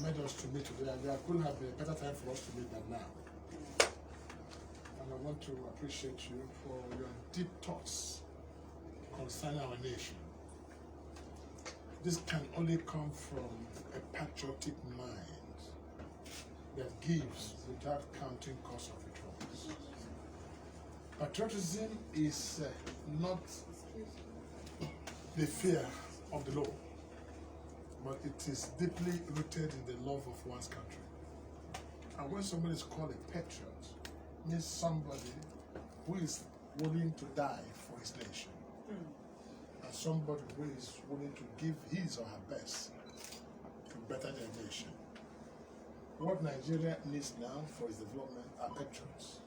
made us to meet today, and there couldn't have been a better time for us to meet than now. And I want to appreciate you for your deep thoughts concerning our nation. This can only come from a patriotic mind that gives without counting cost of returns. Patriotism is not the fear of the law, but it is deeply rooted in the love of one's country. And when somebody is called a patriot, it means somebody who is willing to die for his nation, and somebody who is willing to give his or her best to better their nation. What Nigeria needs now for its development are patriots.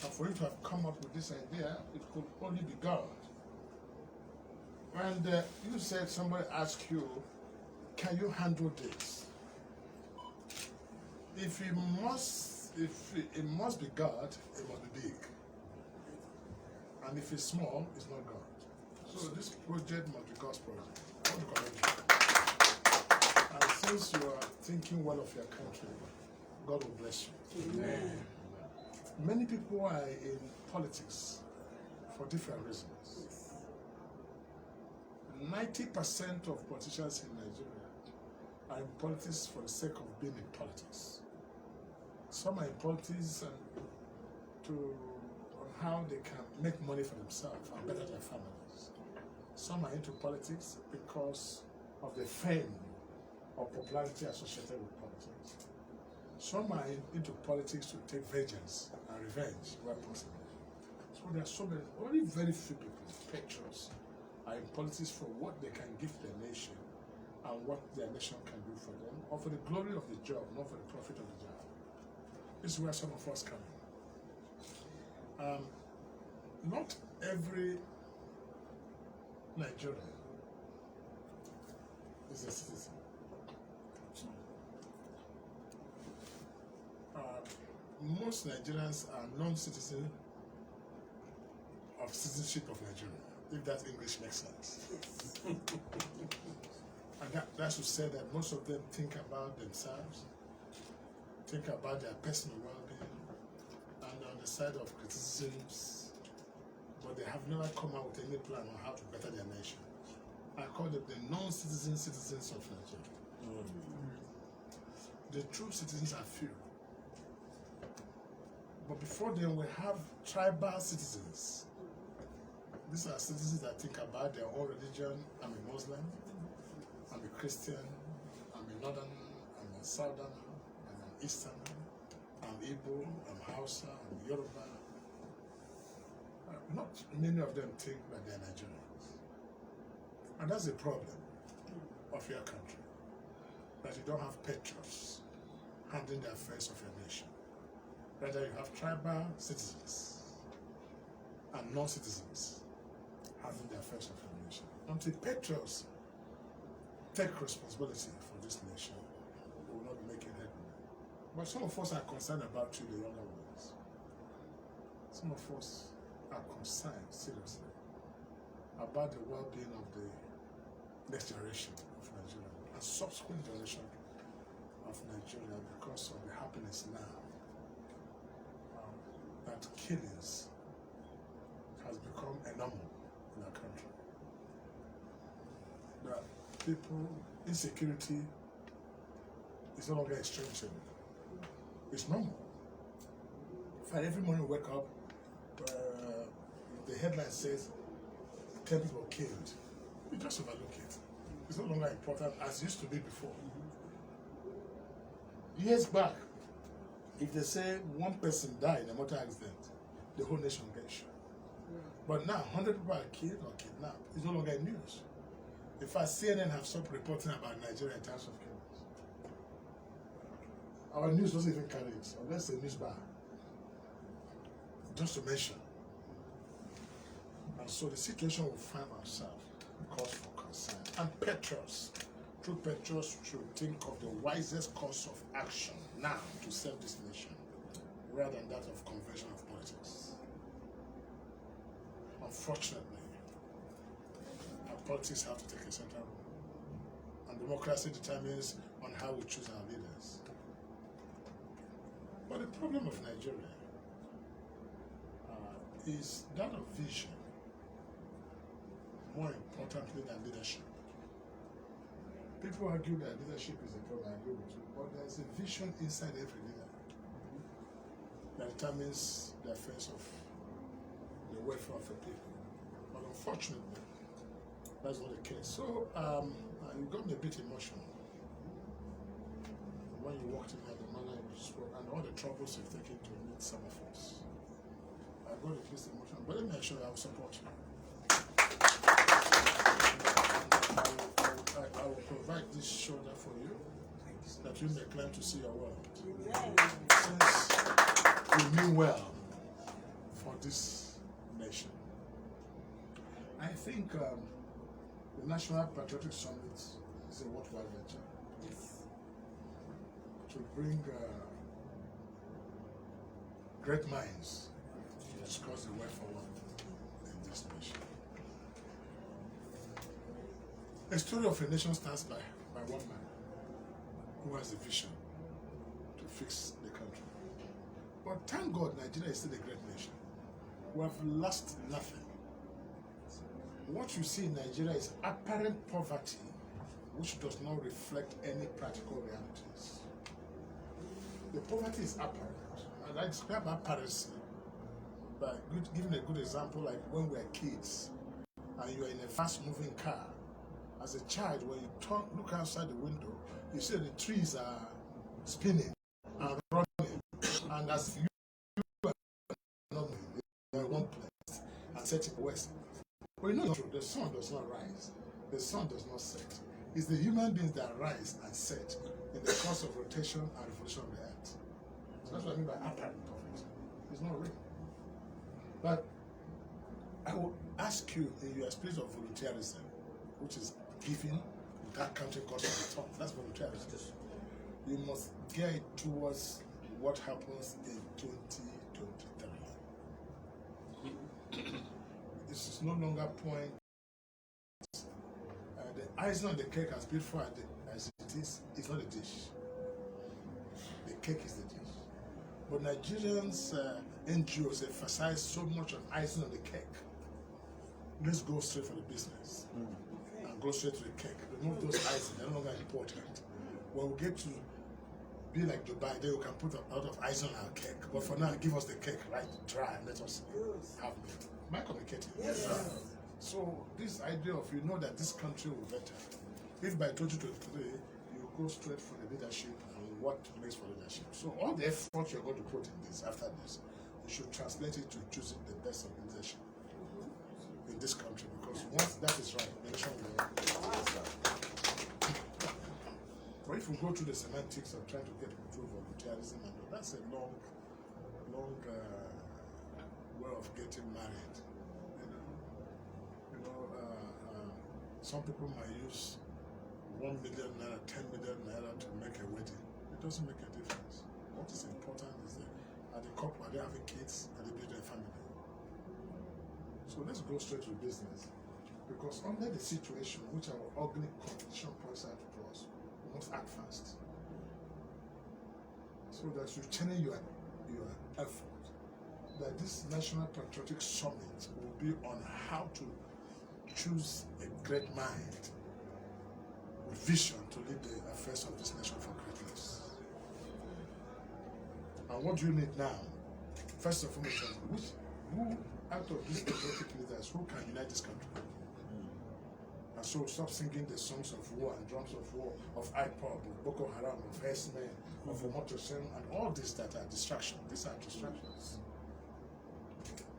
And for you to have come up with this idea, it could only be God. And you said somebody asked you, can you handle this? If it must be God, it must be big. And if it's small, it's not God. So this project must be God's project. I want to commend you. And since you are thinking well of your country, God will bless you. Amen. Many people are in politics for different reasons. 90% of politicians in Nigeria are in politics for the sake of being in politics. Some are in politics on how they can make money for themselves and better their families. Some are into politics because of the fame or popularity associated with politics. Some are into politics to take vengeance and revenge where possible. So there are so many, only very few people, patriots, are in politics for what they can give their nation and what their nation can do for them, or for the glory of the job, not for the profit of the job. This is where some of us come in. Not every Nigerian is a citizen. Most Nigerians are non-citizens of citizenship of Nigeria, if that English makes sense. Yes. And that's to say that most of them think about themselves, think about their personal well-being, and on the side of criticisms, but they have never come out with any plan on how to better their nation. I call them the non-citizens of Nigeria. The true citizens are few. But before them, we have tribal citizens. These are citizens that think about their own religion. I'm a Muslim, I'm a Christian, I'm a Northern, I'm a Southern, I'm an Eastern, I'm Igbo, I'm Hausa, I'm Yoruba. Not many of them think that they're Nigerians. And that's the problem of your country, that you don't have patriots handling the affairs of your nation. Rather, you have tribal citizens and non-citizens handling the affairs of your nation. Until patriots take responsibility for this nation, we will not be making headway. But some of us are concerned about you, the younger ones. Some of us are concerned, seriously, about the well-being of the next generation of Nigeria and subsequent generation of Nigeria because of the happiness now. That killings has become a normal in our country. That people, insecurity is no longer a strange thing. It's normal. In fact, every morning we wake up, the headline says 10 people killed. We just overlook it. It's no longer important as it used to be before. Years back, if they say one person died in a motor accident, the whole nation gets shocked. But now, 100 people are killed or kidnapped. It's no longer news. In fact, CNN have stopped reporting about Nigeria in terms of killings. Our news doesn't even carry it, unless the news bar. Just to mention. And so the situation we find ourselves calls for concern. And patriots, true patriots, should think of the wisest course of action now to serve this nation, rather than that of convention of politics. Unfortunately, our politics have to take a central role. And democracy determines on how we choose our leaders. But the problem of Nigeria is that of vision more importantly than leadership. People argue that leadership is a problem, I agree with you, but there's a vision inside every leader that determines the affairs of the welfare of the people. But unfortunately, that's not the case. So you got me a bit emotional when you walked in here, the manner you spoke, and all the troubles you've taken to meet some of us. I got a bit emotional, but let me assure you I will support you. I will provide this shoulder for you that you may climb to see your world. Since you mean well for this nation. I think the National Patriotic Summit is a worthwhile venture. Yes. To bring great minds to discuss the way forward in this nation. A story of a nation starts by one man who has a vision to fix the country. But thank God Nigeria is still a great nation. We have lost nothing. What you see in Nigeria is apparent poverty, which does not reflect any practical realities. The poverty is apparent, and I describe apparency by giving a good example, like when we were kids, and you are in a fast-moving car. As a child, when you look outside the window, you see the trees are spinning and running, and as you are not moving, you are in one place and setting west. But you know, the sun does not rise, the sun does not set. It's the human beings that rise and set in the course of rotation and revolution of the earth. So that's what I mean by apparent poverty. It's not real. But I will ask you in your spirit of volunteerism, which is giving without counting cost of return. That's volunteerism. You must get towards what happens in 2023. This is no longer point. The icing on the cake, as beautiful as it is, not a dish. The cake is the dish. But Nigerians, NGOs emphasize so much on icing on the cake. Let's go straight for the business and go straight to the cake. Remove those icing, they're no longer important. When we get to be like Dubai, then we can put a lot of icing on our cake. But for now, give us the cake right dry and let us have it. Am I communicating? Yes. So this idea of you know that this country will better. If by 2023 you go straight for the leadership and what makes for leadership. So all the effort you're going to put in this after this, you should translate it to choosing the best of leadership in this country, because once that is right, the nation will be. But if we go through the semantics of trying to get through volunteerism, and that's a long way of getting married. Some people might use 1 million naira, 10 million naira to make a wedding. It doesn't make a difference. What is important is that are the couple, are they having kids, are they building a family? So let's go straight to business. Because under the situation which our ugly competition points out to us, we must act fast. So that you channel your effort, that this National Patriotic Summit will be on how to choose a great mind with vision to lead the affairs of this nation for greatness. And what do you need now? First of all, who out of these patriotic leaders, who can unite this country? And so stop singing the songs of war and drums of war, of IPOB, of Boko Haram, of herdsmen, of Omotosem, and all these that are distractions. These are distractions.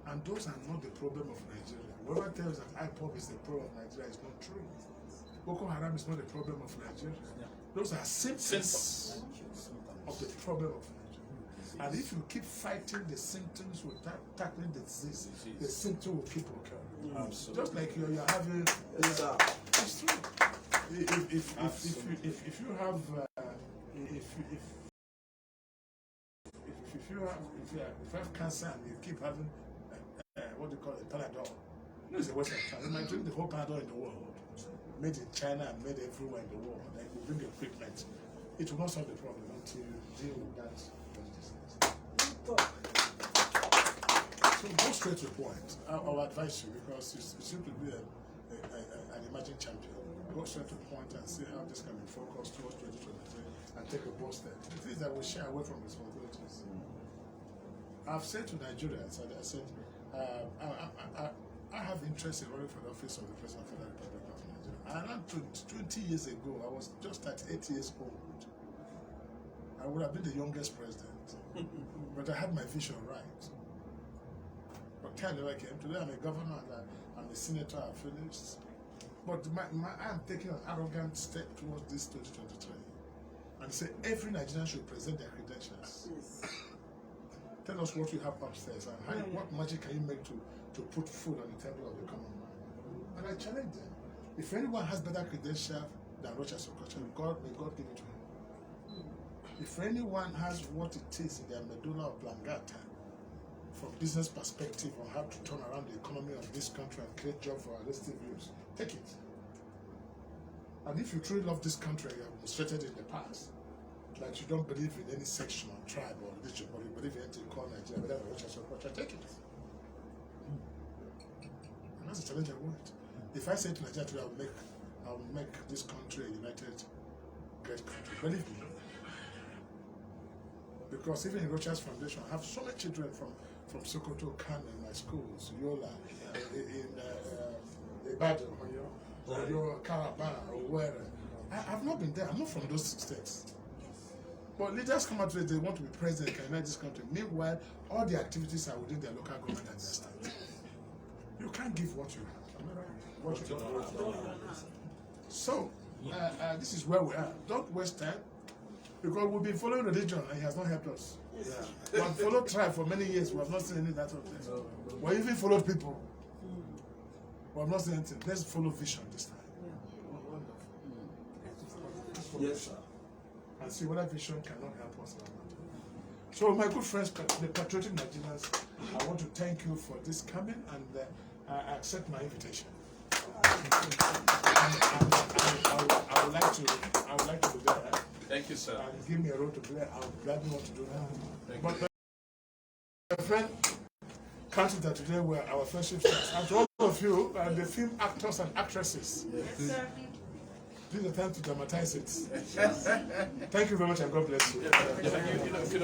And those are not the problem of Nigeria. Whoever tells that IPOB is the problem of Nigeria is not true. Boko Haram is not the problem of Nigeria. Those are symptoms of the problem of Nigeria. And if you keep fighting the symptoms without tackling the disease, the symptom will keep occurring. Just like you're having. It's true. If you have cancer and you keep having what do you call it, Panadol. No, it's a waste of time. You might drink the whole Panadol in the world, made in China and made everywhere in the world. Then you bring equipment it will not solve the problem until you deal with that prejudice. So go straight to the point. I'll advise you, because you seem to be an emerging champion. Go straight to the point and see how this can be focused towards 2023 and take a bold step. The things that we share away from responsibilities. I've said to Nigerians, I said, I have interest in running for the office of the President of the Republic of Nigeria. Around 20 years ago, I was just 38 years old. I would have been the youngest president, but I had my vision right. But time never came. Today I'm a governor and I'm a senator. I finished. But I'm taking an arrogant step towards this 2023 and say every Nigerian should present their credentials. Yes. Tell us what you have upstairs and how, what magic can you make to put food on the table of the common man. And I challenge them. If anyone has better credentials than Okorocha, may God give it to him. If anyone has what it is in their medulla oblongata, from business perspective on how to turn around the economy of this country and create jobs for our relative views, take it. And if you truly love this country, you have demonstrated in the past, like you don't believe in any section or tribe or religion, but you believe in anything called Nigeria, whether Okorocha, take it. And that's a challenge I want. If I say to Nigeria today, I'll make this country a united, great country, believe me. Because even in Rocha's Foundation, I have so many children from Sokoto, Kano, in my schools, Yola, in Ibadan, or Calabar, or where. I've not been there. I'm not from those states. But leaders come out today, they want to be president, can unite this country. Meanwhile, all the activities are within their local government and their state. You can't give what you have. What you don't have. So, this is where we are. Don't waste time. Because we've been following religion and it has not helped us. Yeah. We have followed tribe for many years, we have not seen any of that of things. We even followed people. We have not seen anything. Let's follow vision this time. Yes, sir. And see whether vision cannot help us or not. So, my good friends, the patriotic Nigerians, I want to thank you for this coming, and I accept my invitation. I would like to be there. Thank you, sir. And give me a role to play. I would gladly want to do that. But my friend, country that today were our friendship stars. And to all of you, the film actors and actresses. Yes, sir. This is the time to dramatize it. Thank you very much, and God bless you. Thank you.